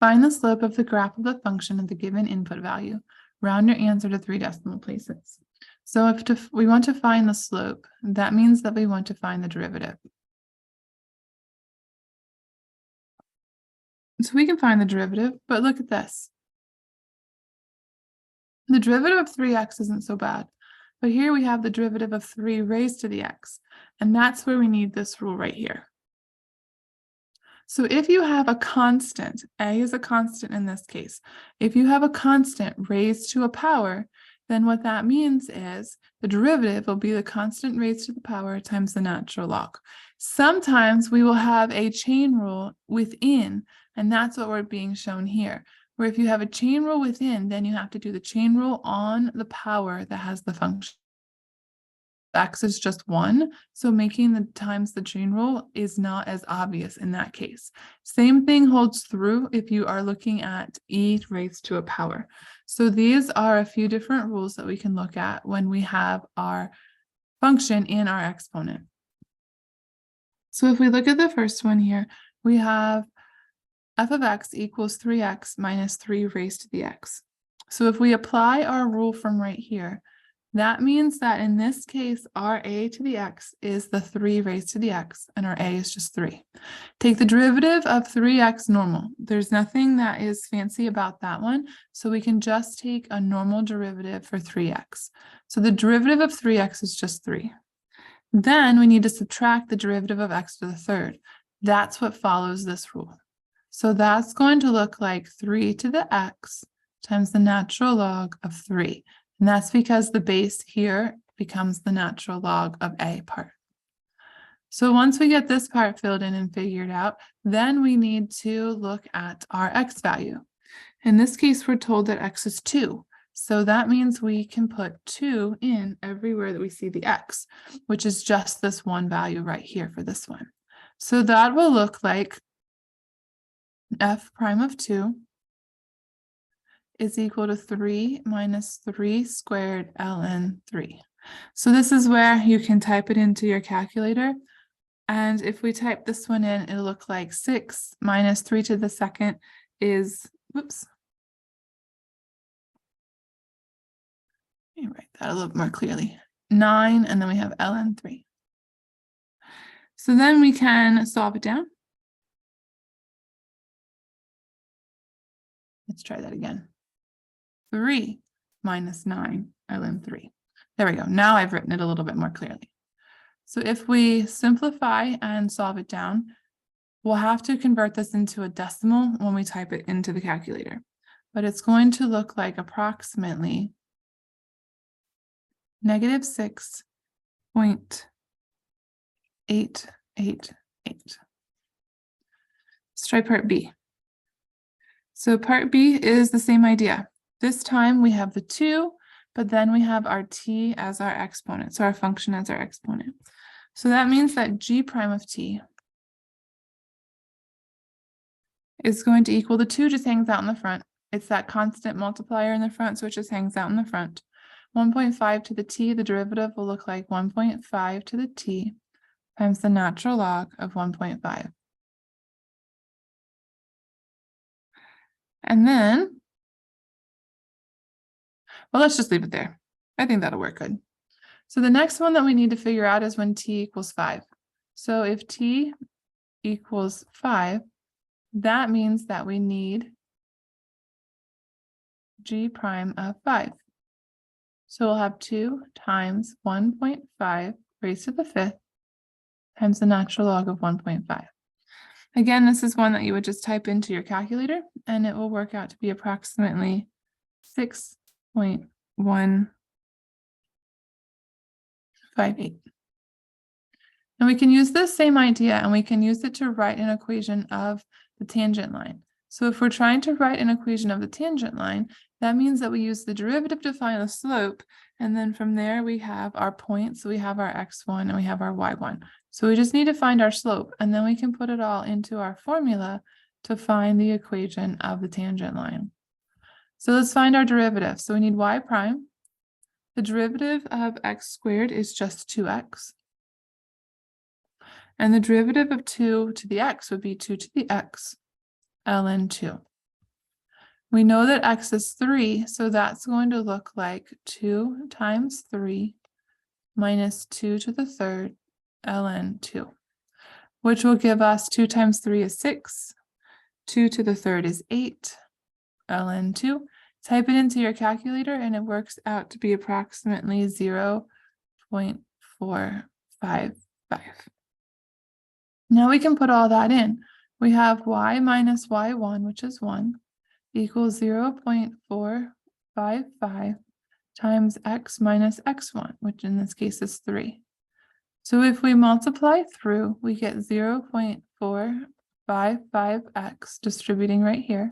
Find the slope of the graph of the function of the given input value. Round your answer to 3 decimal places. So if we want to find the slope, that means that we want to find the derivative. So we can find the derivative, but look at this. The derivative of 3x isn't so bad, but here we have the derivative of 3 raised to the x, and that's where we need this rule right here. So if you have a constant, a is a constant in this case, if you have a constant raised to a power, then what that means is the derivative will be the constant raised to the power times the natural log. Sometimes we will have a chain rule within, and that's what we're being shown here, where if you have a chain rule within, then you have to do the chain rule on the power that has the function. X is just 1, so making the times the chain rule is not as obvious in that case. Same thing holds through if you are looking at e raised to a power. So these are a few different rules that we can look at when we have our function in our exponent. So if we look at the first one here, we have f of x equals 3x minus 3 raised to the x. So if we apply our rule from right here, that means that in this case, our a to the x is the 3 raised to the x, and our a is just 3. Take the derivative of 3x normal. There's nothing that is fancy about that one, so we can just take a normal derivative for 3x. So the derivative of 3x is just 3. Then we need to subtract the derivative of x to the third. That's what follows this rule. So that's going to look like 3 to the x times the natural log of 3. And that's because the base here becomes the natural log of a part. So once we get this part filled in and figured out, then we need to look at our x value. In this case, we're told that x is 2. So that means we can put 2 in everywhere that we see the x, which is just this one value right here for this one. So that will look like f prime of 2 is equal to 3 minus 3 squared ln 3. So this is where you can type it into your calculator. And if we type this one in, it'll look like 6 minus 3 to the second is, whoops. Let me write that a little more clearly. 9, and then we have ln 3. So then we can solve it down. Let's try that again. 3 minus 9 ln 3. There we go. Now I've written it a little bit more clearly. So if we simplify and solve it down, we'll have to convert this into a decimal when we type it into the calculator. But it's going to look like approximately negative 6.888. Let's try part B. So part B is the same idea. This time we have the 2, but then we have our t as our exponent, so our function as our exponent. So that means that g prime of t is going to equal the 2 just hangs out in the front. It's that constant multiplier in the front, so it just hangs out in the front. 1.5 to the t, the derivative will look like 1.5 to the t times the natural log of 1.5. And then, well, let's just leave it there. I think that'll work good. So the next one that we need to figure out is when t equals 5. So if t equals 5, that means that we need g prime of 5. So we'll have 2 times 1.5 raised to the 5th times the natural log of 1.5. Again, this is one that you would just type into your calculator, and it will work out to be approximately 6.158. And we can use this same idea, and we can use it to write an equation of the tangent line. So if we're trying to write an equation of the tangent line, that means that we use the derivative to find the slope, and then from there we have our point, so we have our x1 and we have our y1. So we just need to find our slope, and then we can put it all into our formula to find the equation of the tangent line. So let's find our derivative. So we need y prime. The derivative of x squared is just 2x. And the derivative of 2 to the x would be 2 to the x ln 2. We know that x is 3, so that's going to look like 2 times 3 minus 2 to the third ln 2, which will give us 2 times 3 is 6, 2 to the third is 8, ln 2. Type it into your calculator and it works out to be approximately 0.455. Now we can put all that in. We have y minus y1, which is 1, equals 0.455 times x minus x1, which in this case is 3. So if we multiply through, we get 0.455x distributing right here.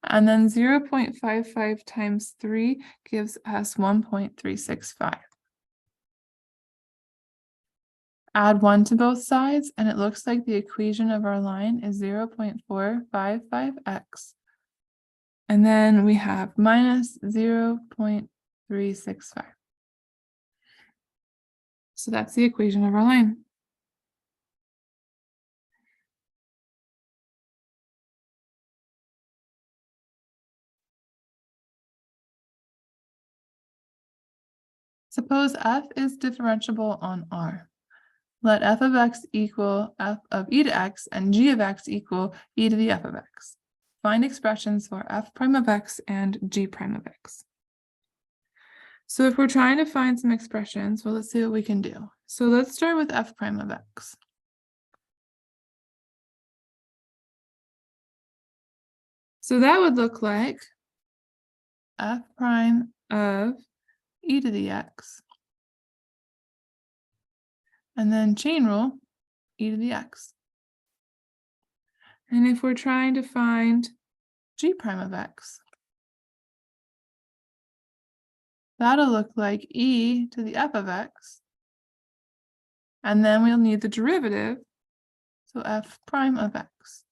And then 0.55 times 3 gives us 1.365. Add 1 to both sides, and it looks like the equation of our line is 0.455x. And then we have minus 0.365. So that's the equation of our line. Suppose f is differentiable on R. Let f of x equal f of e to x and g of x equal e to the f of x. Find expressions for f prime of x and g prime of x. So if we're trying to find some expressions, well, let's see what we can do. So let's start with f prime of x. So that would look like f prime of e to the x, and then chain rule e to the x. And if we're trying to find g prime of x, that'll look like e to the f of x, and then we'll need the derivative, so f prime of x.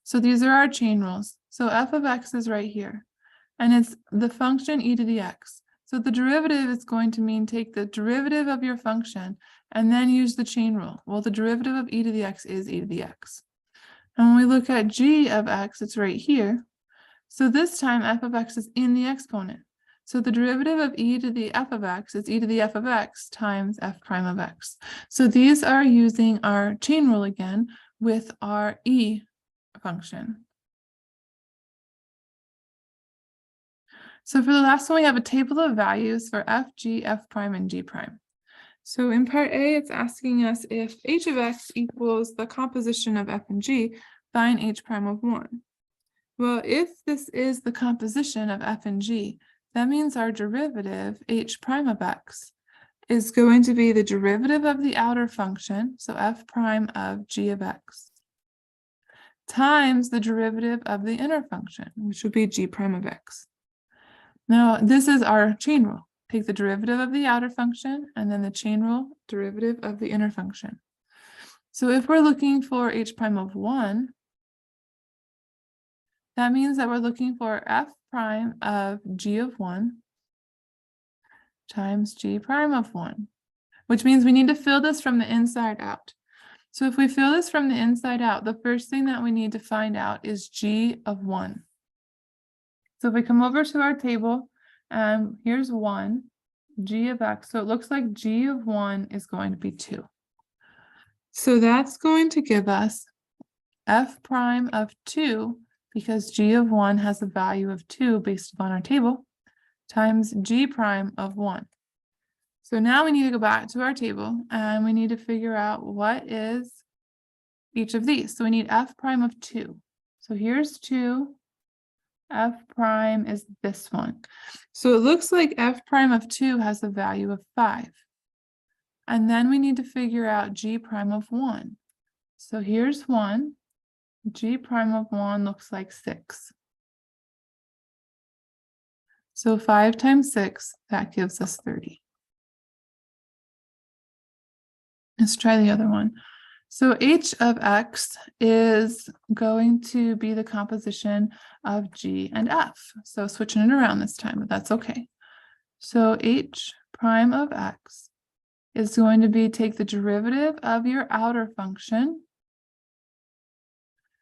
So these are our chain rules. So f of x is right here, and it's the function e to the x. So the derivative is going to mean take the derivative of your function and then use the chain rule. Well, the derivative of e to the x is e to the x. And when we look at g of x, it's right here. So this time f of x is in the exponent. So the derivative of e to the f of x is e to the f of x times f prime of x. So these are using our chain rule again with our e function. So for the last one, we have a table of values for f, g, f prime, and g prime. So in part A, it's asking us if h of x equals the composition of f and g, find h prime of 1. Well, if this is the composition of f and g, that means our derivative, h prime of x, is going to be the derivative of the outer function, so f prime of g of x, times the derivative of the inner function, which would be g prime of x. Now, this is our chain rule. Take the derivative of the outer function and then the chain rule derivative of the inner function. So if we're looking for h prime of 1, that means that we're looking for f prime of g of 1 times g prime of 1, which means we need to fill this from the inside out. So if we fill this from the inside out, the first thing that we need to find out is g of 1. So if we come over to our table, here's 1, g of x. So it looks like g of 1 is going to be 2. So that's going to give us f prime of 2, because g of 1 has a value of 2 based upon our table, times g prime of 1. So now we need to go back to our table and we need to figure out what is each of these. So we need f prime of 2. So here's 2. F prime is this one. So it looks like f prime of 2 has a value of 5. And then we need to figure out g prime of 1. So here's 1. G prime of 1 looks like 6. So 5 times 6, that gives us 30. Let's try the other one. So h of x is going to be the composition of g and f. So switching it around this time, but that's okay. So h prime of x is going to be take the derivative of your outer function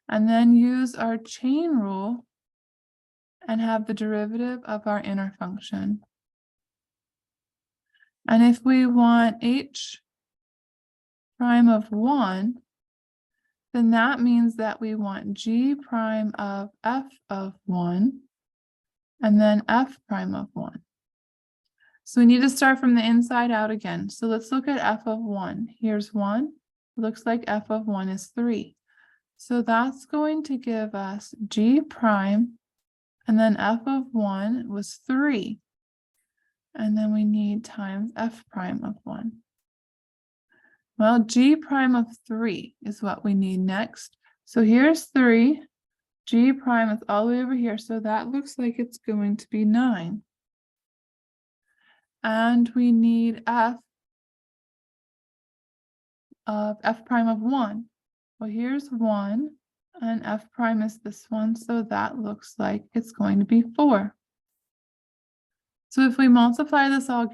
and then use our chain rule and have the derivative of our inner function. And if we want h prime of 1, then that means that we want g prime of f of 1 and then f prime of 1. So we need to start from the inside out again. So let's look at f of 1. Here's 1. Looks like f of 1 is 3. So that's going to give us g prime, and then f of 1 was 3. And then we need times f prime of 1. Well, g prime of 3 is what we need next. So here's 3. G prime is all the way over here. So that looks like it's going to be 9. And we need f of f prime of 1. Well, here's 1, and f prime is this one, so that looks like it's going to be 4. So if we multiply this all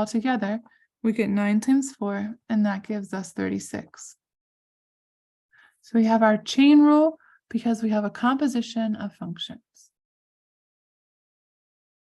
together, we get 9 times 4, and that gives us 36. So we have our chain rule because we have a composition of functions.